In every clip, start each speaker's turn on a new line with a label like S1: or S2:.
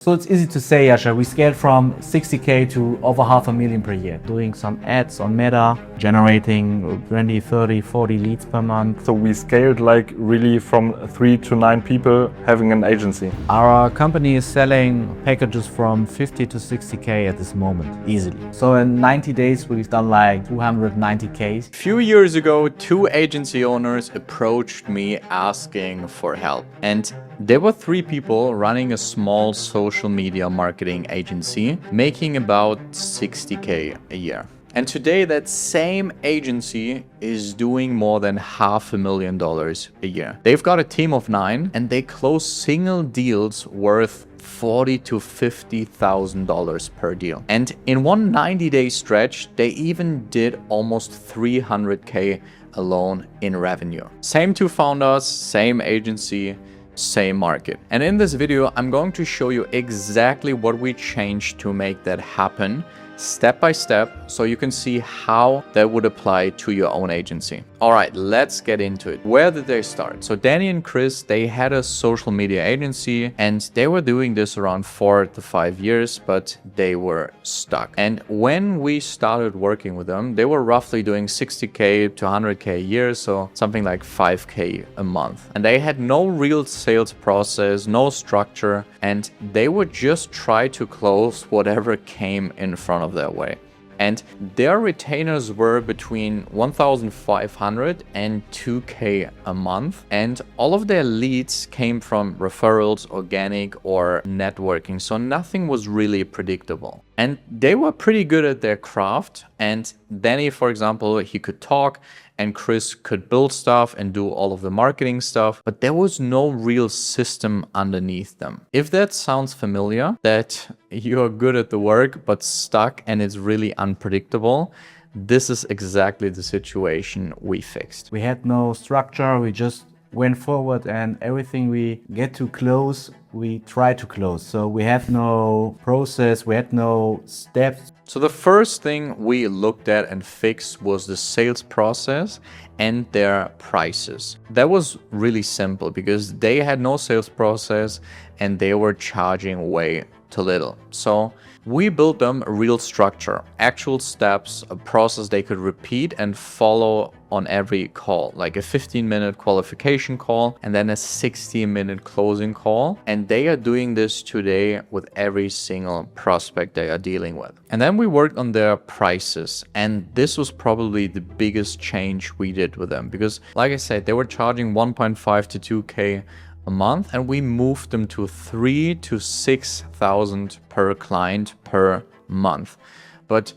S1: So it's easy to say, Yasha, we scaled from 60K to over 500,000 per year, doing some ads on Meta, generating 20, 30, 40 leads per month.
S2: So we scaled like really from 3 to 9 people having an agency.
S1: Our company is selling packages from 50 to 60K at this moment, easily. So in 90 days, we've done like 290K.
S3: A few years ago, 2 agency owners approached me asking for help. And there were 3 people running a small social media marketing agency, making about 60K a year. And today that same agency is doing more than $500,000 a year. They've got a team of 9 and they close single deals worth $40,000 to $50,000 per deal. And in one 90-day stretch, they even did almost 300K alone in revenue. Same 2 founders, same agency, same market. And in this video, I'm going to show you exactly what we changed to make that happen step by step, so you can see how that would apply to your own agency. All right, let's get into it. Where did they start? So Danny and Chris, they had a social media agency and they were doing this around 4 to 5 years, but they were stuck. And when we started working with them, they were roughly doing 60K to 100K a year, so something like 5K a month. And they had no real sales process, no structure, and they would just try to close whatever came in front of their way. And their retainers were between 1,500 and 2K a month. And all of their leads came from referrals, organic or networking. So nothing was really predictable. And they were pretty good at their craft. And Danny, for example, he could talk, and Chris could build stuff and do all of the marketing stuff, but there was no real system underneath them. If that sounds familiar, that you're good at the work but stuck and it's really unpredictable, this is exactly the situation we fixed.
S1: We had no structure, we just went forward, and everything we get to close, we try to close. So we had no process, we had no steps.
S3: So the first thing we looked at and fixed was the sales process and their prices. That was really simple because they had no sales process and they were charging way too little. So we built them a real structure, actual steps, a process they could repeat and follow on every call, like a 15-minute qualification call and then a 60-minute closing call. And they are doing this today with every single prospect they are dealing with. And then we worked on their prices. And this was probably the biggest change we did with them because, like I said, they were charging 1.5 to 2K a month, and we moved them to 3,000 to 6,000 per client per month. But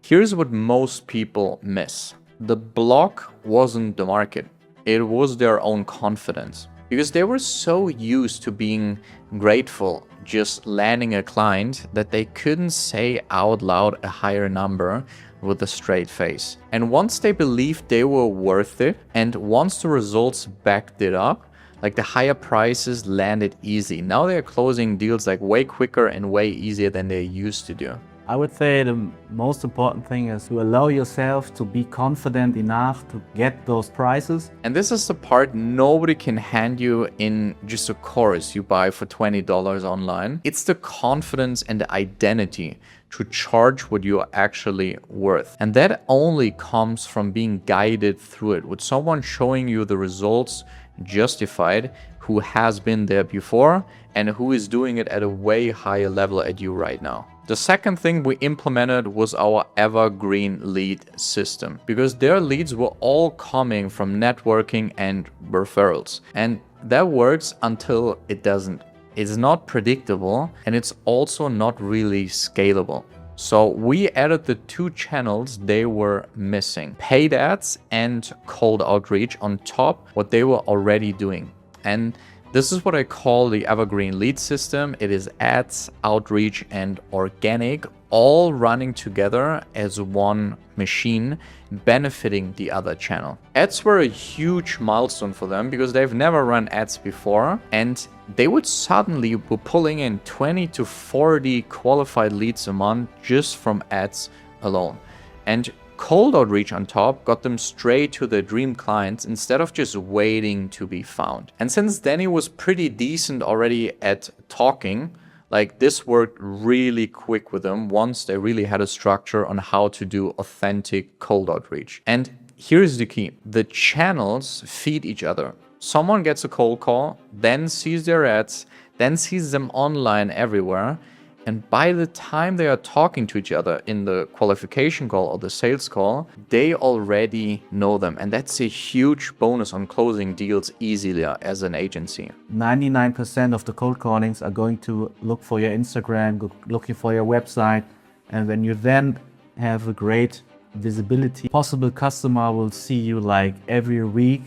S3: here's what most people miss. The block wasn't the market. It was their own confidence, because they were so used to being grateful just landing a client that they couldn't say out loud a higher number with a straight face. And once they believed they were worth it, and once the results backed it up, like the higher prices landed easy. Now they're closing deals like way quicker and way easier than they used to do.
S1: I would say the most important thing is to allow yourself to be confident enough to get those prices.
S3: And this is the part nobody can hand you in just a course you buy for $20 online. It's the confidence and the identity to charge what you are actually worth. And that only comes from being guided through it, with someone showing you the results justified, who has been there before and who is doing it at a way higher level at you right now. The second thing we implemented was our Evergreen lead system, because their leads were all coming from networking and referrals. And that works until it doesn't. It's not predictable and it's also not really scalable. So we added the 2 channels they were missing: paid ads and cold outreach on top what they were already doing. And this is what I call the Evergreen lead system. It is ads, outreach, and organic all running together as one machine, benefiting the other channel. Ads were a huge milestone for them because they've never run ads before, and they would suddenly be pulling in 20 to 40 qualified leads a month just from ads alone. And cold outreach on top got them straight to their dream clients instead of just waiting to be found. And since Danny was pretty decent already at talking, Like this worked really quick with them once they really had a structure on how to do authentic cold outreach. And here's the key. The channels feed each other. Someone gets a cold call, then sees their ads, then sees them online everywhere. And by the time they are talking to each other in the qualification call or the sales call, they already know them. And that's a huge bonus on closing deals easily as an agency.
S1: 99% of the cold callings are going to look for your Instagram, looking for your website. And when you then have a great visibility, possible customer will see you like every week.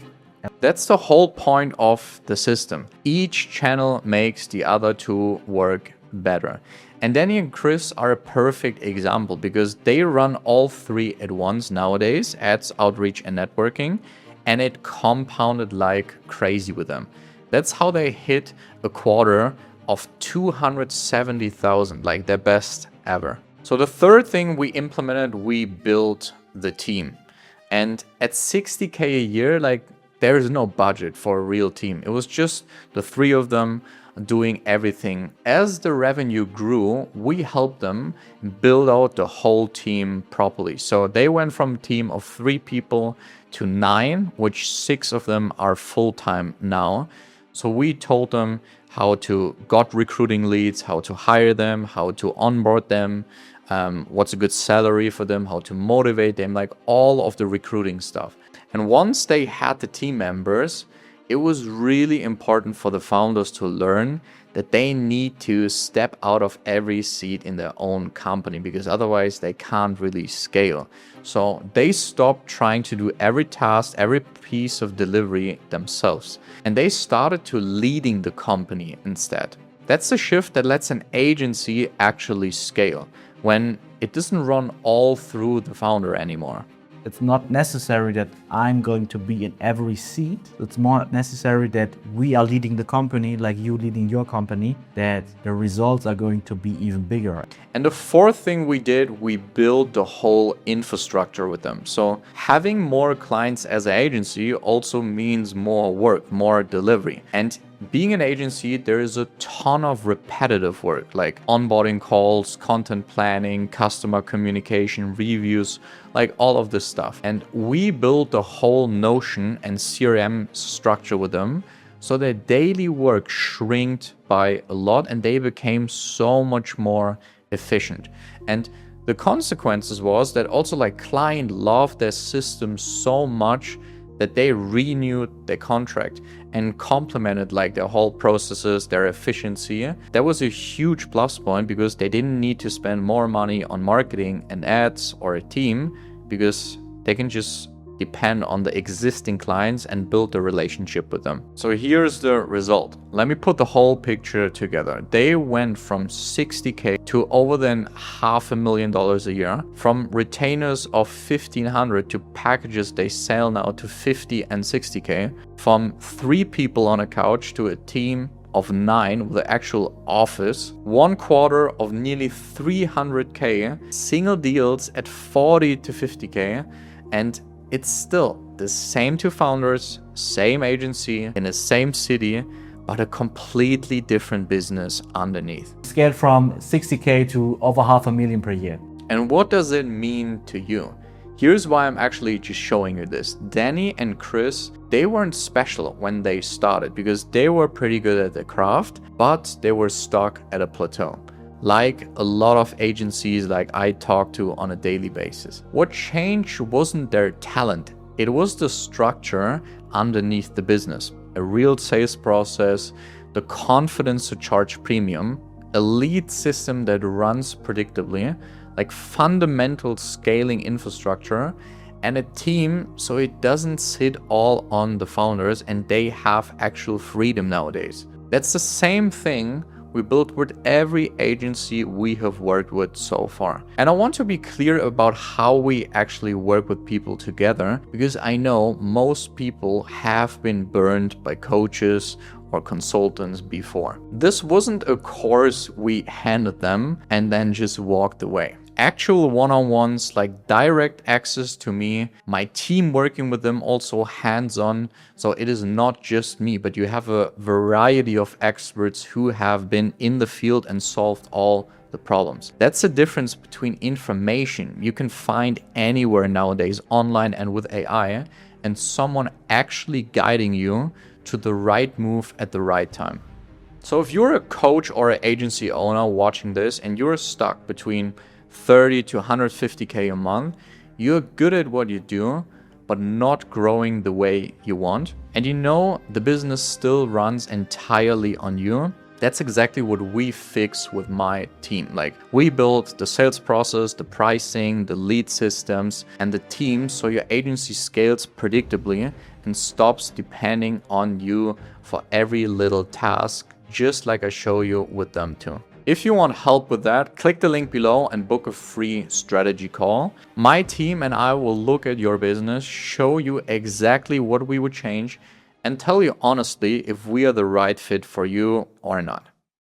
S3: That's the whole point of the system. Each channel makes the other two work better. And Danny and Chris are a perfect example because they run all three at once nowadays, ads, outreach, and networking, and it compounded like crazy with them. That's how they hit a quarter of 270,000, like their best ever. So the third thing we implemented, we built the team. And at 60K a year, like there is no budget for a real team. It was just the three of them doing everything. As the revenue grew, we helped them build out the whole team properly. So they went from a team of 3 people to 9, which 6 of them are full-time now. So we told them how to got recruiting leads, how to hire them, how to onboard them, what's a good salary for them, how to motivate them, like all of the recruiting stuff. And once they had the team members, it was really important for the founders to learn that they need to step out of every seat in their own company because otherwise they can't really scale. So they stopped trying to do every task, every piece of delivery themselves. And they started to leading the company instead. That's a shift that lets an agency actually scale when it doesn't run all through the founder anymore.
S1: It's not necessary that I'm going to be in every seat. It's more necessary that we are leading the company, like you leading your company, that the results are going to be even bigger.
S3: And the fourth thing we did, we built the whole infrastructure with them. So having more clients as an agency also means more work, more delivery. And being an agency, there is a ton of repetitive work like onboarding calls, content planning, customer communication, reviews, like all of this stuff. And we built the whole Notion and CRM structure with them so their daily work shrinked by a lot and they became so much more efficient. And the consequences was that also like client loved their system so much that they renewed their contract and complemented like their whole processes, their efficiency. That was a huge plus point because they didn't need to spend more money on marketing and ads or a team because they can just depend on the existing clients and build a relationship with them. So here's the result. Let me put the whole picture together. They went from 60K to over than $500,000 a year, from retainers of 1,500 to packages they sell now to 50 and 60K, from 3 people on a couch to a team of 9 with the actual office, 1 quarter of nearly 300K, single deals at 40 to 50K, and it's still the same 2 founders, same agency, in the same city, but a completely different business underneath.
S1: Scaled from 60K to over $500,000 per year.
S3: And what does it mean to you? Here's why I'm actually just showing you this. Danny and Chris, they weren't special when they started because they were pretty good at their craft, but they were stuck at a plateau. Like a lot of agencies like I talk to on a daily basis. What changed wasn't their talent, it was the structure underneath the business. A real sales process, the confidence to charge premium, a lead system that runs predictably, like fundamental scaling infrastructure, and a team so it doesn't sit all on the founders and they have actual freedom nowadays. That's the same thing we built with every agency we have worked with so far. And I want to be clear about how we actually work with people together because I know most people have been burned by coaches or consultants before. This wasn't a course we handed them and then just walked away. actual one-on-ones, like direct access to me, my team working with them also hands-on. So it is not just me, but you have a variety of experts who have been in the field and solved all the problems. That's the difference between information you can find anywhere nowadays, online and with AI, and someone actually guiding you to the right move at the right time. So if you're a coach or an agency owner watching this and you're stuck between 30 to 150K a month, you're good at what you do, but not growing the way you want, and you know the business still runs entirely on you, that's exactly what we fix with my team. Like, we build the sales process, the pricing, the lead systems, and the team so your agency scales predictably and stops depending on you for every little task, just like I show you with them too. If you want help with that, click the link below and book a free strategy call. My team and I will look at your business, show you exactly what we would change, and tell you honestly if we are the right fit for you or not.